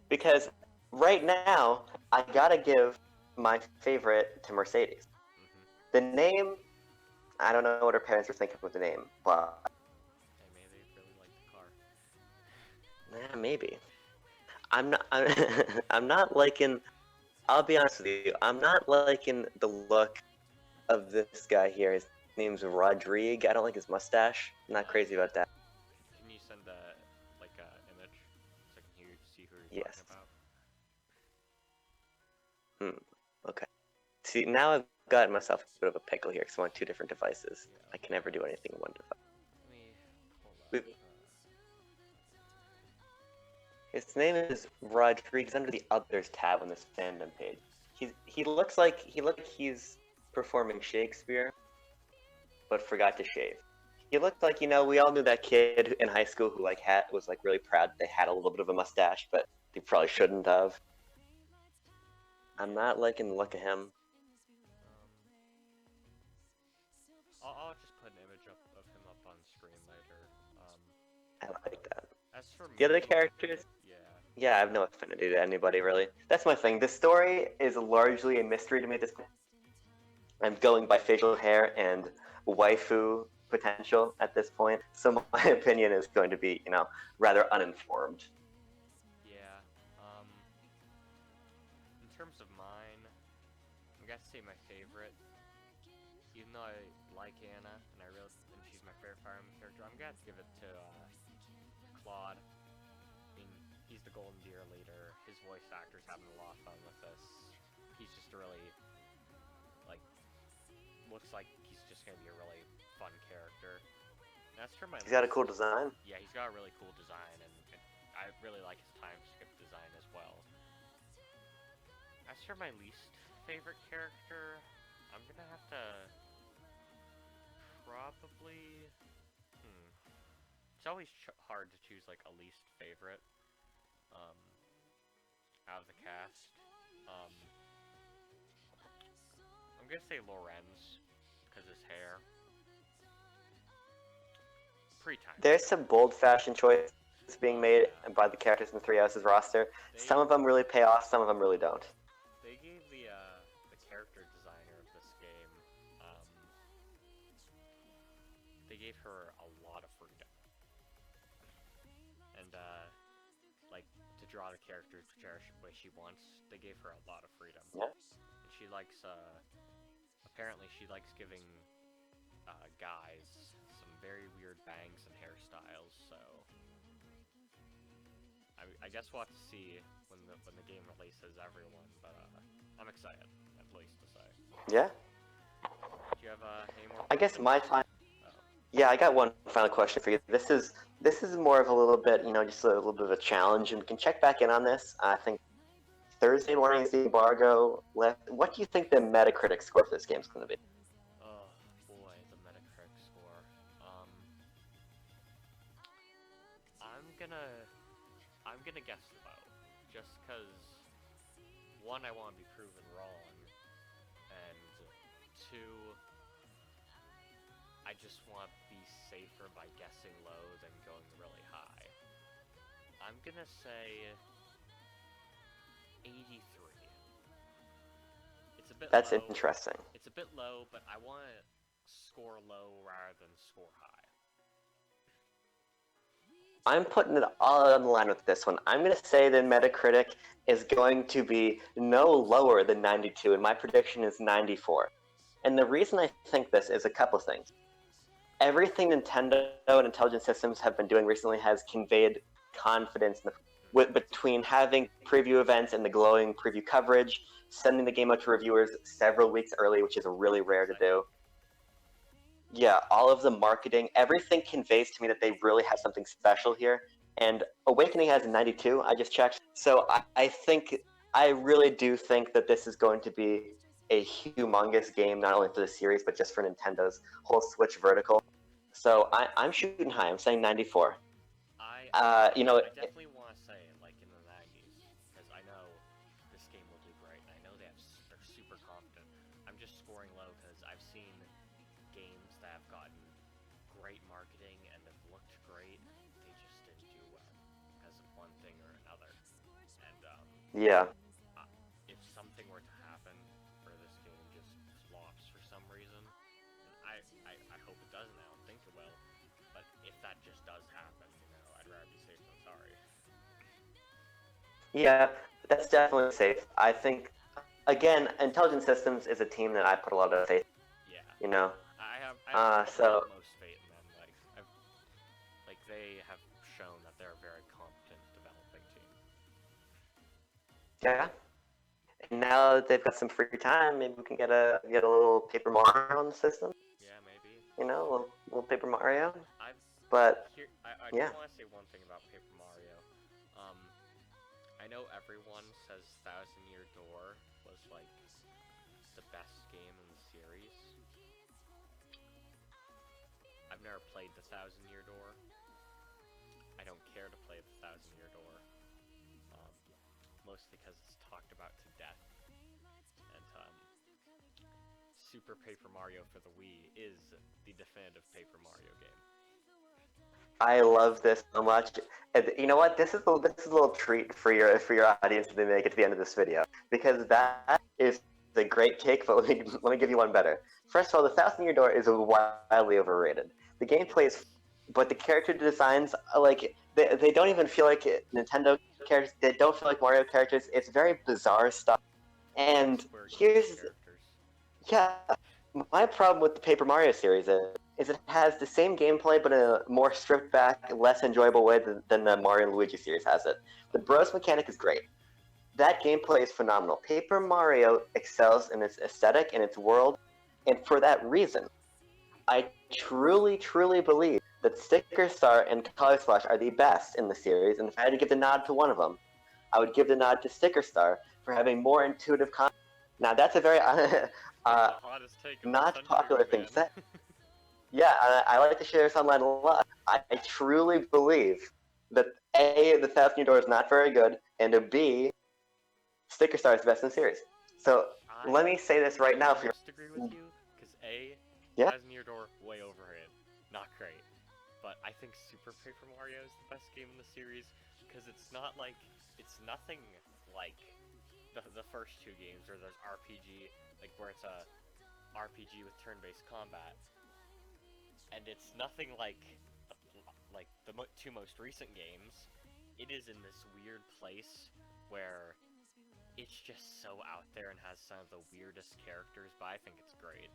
Because right now, I gotta give my favorite to Mercedes. Mm-hmm. The name I don't know what her parents were thinking with the name, but Hey, maybe they really like the car. yeah, maybe. I'm not. I'm not liking. I'll be honest with you. I'm not liking the look of this guy here. His name's Rodrigue. I don't like his mustache. I'm not crazy about that. Can you send a image so I can see who you're Yes. talking about? Okay. See, now I've gotten myself a bit of a pickle here because I'm on 2 different devices. Yeah. I can never do anything on one device. Let me pull up. Wait. His name is Rodriguez under the others tab on this fandom page. He looks like he's performing Shakespeare, but forgot to shave. He looked like, we all knew that kid in high school who was really proud that they had a little bit of a mustache, but they probably shouldn't have. I'm not liking the look of him. I'll just put an image of him up on screen later. I like that. As for The other me, characters, yeah. yeah, I have no affinity to anybody really. That's my thing. The story is largely a mystery to me at this point. I'm going by facial hair and waifu potential at this point, so my opinion is going to be, rather uninformed. Yeah. In terms of mine, I'm gonna say my favorite. Even though I like Anna and she's my favorite Fire Emblem character, I'm gonna have to give it to Claude. I mean, he's the Golden Deer leader. His voice actor's having a lot of fun with this. He's just looks like he's just gonna be a really fun character. And that's for my. He's got a cool design. Yeah, he's got a really cool design, and I really like his time skip design as well. As for my least favorite character, I'm gonna have to probably. It's always hard to choose like a least favorite out of the cast. I'm gonna say Lorenz because his hair. Pretty time. There's some bold-fashioned choices being made by the characters in the Three Houses roster. Some of them really pay off, some of them really don't. They gave the character designer of this game, they gave her a lot of freedom. And, to draw the characters the way she wants, they gave her a lot of freedom. Yeah. And she likes, apparently she likes giving, guys some very weird bangs and hairstyles, so... I guess we'll have to see when the game releases everyone, but I'm excited, at least to say. Yeah. Do you have any more questions? I guess my final... Yeah, I got one final question for you. This is more of a little bit, just a little bit of a challenge, and we can check back in on this. I think Thursday morning is the embargo left. What do you think the Metacritic score for this game is going to be? Oh boy, the Metacritic score. I'm gonna guess low, just because one, I want to be proven wrong, and two, I just want to be safer by guessing low than going really high. I'm gonna say 83. It's a bit That's low. interesting. It's a bit low, but I want to score low rather than score high. I'm putting it all on the line with this one. I'm going to say that Metacritic is going to be no lower than 92, and my prediction is 94. And the reason I think this is a couple things. Everything Nintendo and Intelligent Systems have been doing recently has conveyed confidence between having preview events and the glowing preview coverage, sending the game out to reviewers several weeks early, which is really rare to do. Yeah, all of the marketing, everything conveys to me that they really have something special here. And Awakening has a 92, I just checked. So I really do think that this is going to be a humongous game, not only for the series, but just for Nintendo's whole Switch vertical. So I'm shooting high, I'm saying 94. I definitely want to say like in the 90s, because I know this game will do great, and I know they're super confident. I'm just scoring low because I've seen games that have gotten great marketing and have looked great, they just didn't do well because of one thing or another. And yeah, if something were to happen where this game just flops for some reason, I Yeah, that's definitely safe. I think, again, Intelligent Systems is a team that I put a lot of faith Yeah, in, you know? I have So, utmost faith in them. Like they have shown that they're a very competent developing team. yeah. And now that they've got some free time, maybe we can get a little Paper Mario on the system. Yeah, maybe. You know, a little Paper Mario. I've But here. I do yeah, want to say one thing about Paper Mario. Um, I know everyone says Thousand Year Door was like the best game in the series. I've never played the Thousand Year Door. I don't care to play the Thousand Year Door, mostly because it's talked about to death. And Super Paper Mario for the Wii is the definitive Paper Mario game. I love this so much. And you know what? This is a little treat for your audience if they make it to the end of this video, because that is a great take. But let me give you one better. First of all, the Thousand Year Door is wildly overrated. The gameplay is, but the character designs, like they don't even feel like Nintendo characters. They don't feel like Mario characters. It's very bizarre stuff. And here's yeah, my problem with the Paper Mario series is it has the same gameplay but in a more stripped back, less enjoyable way than the Mario and Luigi series has it. The Bros mechanic is great. That gameplay is phenomenal. Paper Mario excels in its aesthetic and its world, and for that reason, I truly, truly believe that Sticker Star and Color Splash are the best in the series, and if I had to give the nod to one of them, I would give the nod to Sticker Star for having more intuitive content. Now, that's a very not popular thing to say. Yeah, I like to share this online a lot. I truly believe that A, the Thousand Year Door is not very good, and B, Sticker Star is the best in the series. So let me say this right now. I almost agree with you, because A, yeah, Thousand Year Door, way overrated. Not great. But I think Super Paper Mario is the best game in the series, because it's nothing like the first two games, or there's RPG, like where it's a RPG with turn-based combat. And it's nothing like the two most recent games. It is in this weird place where it's just so out there and has some of the weirdest characters, but I think it's great.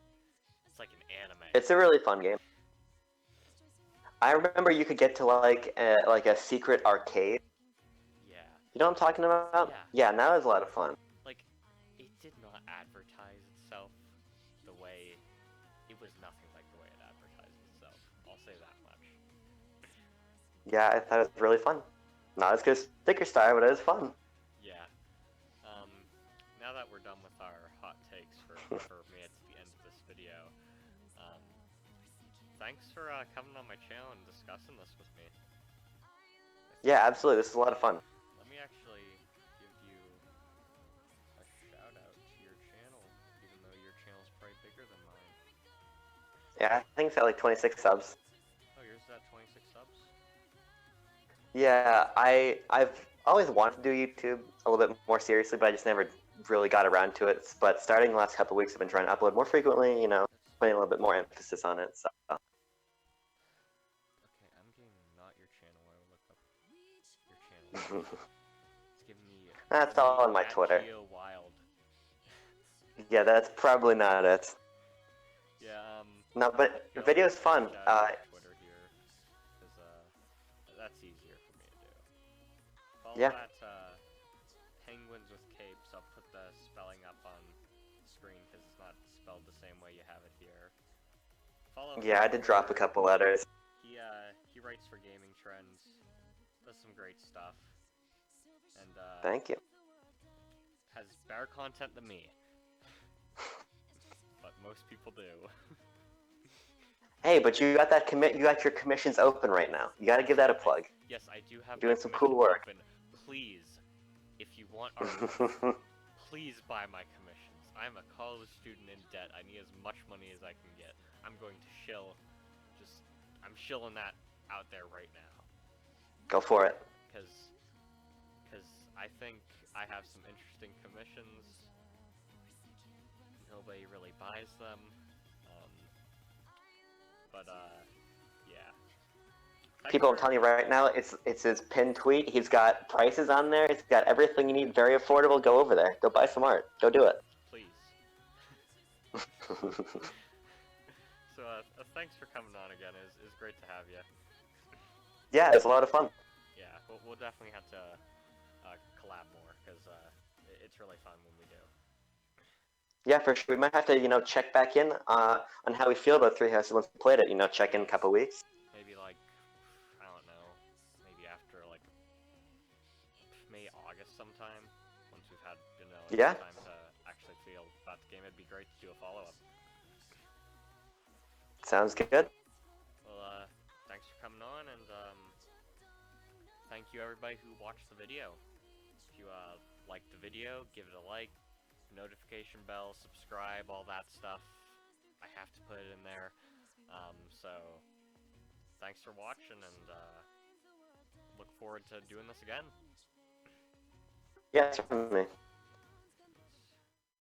It's like an anime. it's a really fun game. I remember you could get to like a secret arcade. Yeah. You know what I'm talking about? Yeah, and that was a lot of fun. Like, it did not advertise itself the way... It was nothing like the way it advertised itself. I'll say that much. Yeah, I thought it was really fun. Not as good as Sticker Star, but it was fun. Yeah. Now that we're done with our hot takes for me at the end of this video, thanks for coming on my channel and discussing this with me. Yeah, absolutely. This is a lot of fun. Let me actually give you a shout out to your channel, even though your channel's probably bigger than mine. Yeah, I think it's at like 26 subs. Oh, yours is at 26 subs? Yeah, I've always wanted to do YouTube a little bit more seriously, but I just never really got around to it. But starting the last couple of weeks, I've been trying to upload more frequently, you know, putting a little bit more emphasis on it. So. Okay, I'm getting not your channel. I will look up your channel. It's giving me... That's all on my Twitter. Wild. Yeah, that's probably not it. Yeah, no, but the video's fun. Twitter here, because that's easier for me to do. Follow yeah. that penguins with capes. I'll put the spelling up on screen because it's not spelled the same way you have it here. Follow. Yeah, I did drop a couple letters. He writes for Gaming Trends, does some great stuff, and thank you. Has better content than me. But most people do. Hey, but you got that you got your commissions open right now. You got to give that a plug. Yes, I do have. Doing some cool work. Open. Please, if you want art, please buy my commissions. I'm a college student in debt. I need as much money as I can get. I'm going to shill. I'm shilling that out there right now. Go for it. Because I think I have some interesting commissions. Nobody really buys them. But yeah. People, I'm telling you right now, it's his pinned tweet. He's got prices on there. He's got everything you need. Very affordable. Go over there. Go buy some art. Go do it. Please. So thanks for coming on again. It's great to have you. Yeah, it's a lot of fun. Yeah, we'll definitely have to collab more because it's really fun when we do. Yeah, for sure. We might have to, check back in on how we feel about Three Houses once we played it. Check in a couple weeks. Maybe like, I don't know, maybe after like May, August sometime, once we've had Yeah. time to actually feel about the game. It'd be great to do a follow-up. Sounds good. Well, thanks for coming on, and thank you everybody who watched the video. If you liked the video, give it a like, notification bell, subscribe, all that stuff. I have to put it in there. So thanks for watching, and look forward to doing this again. Yeah, certainly.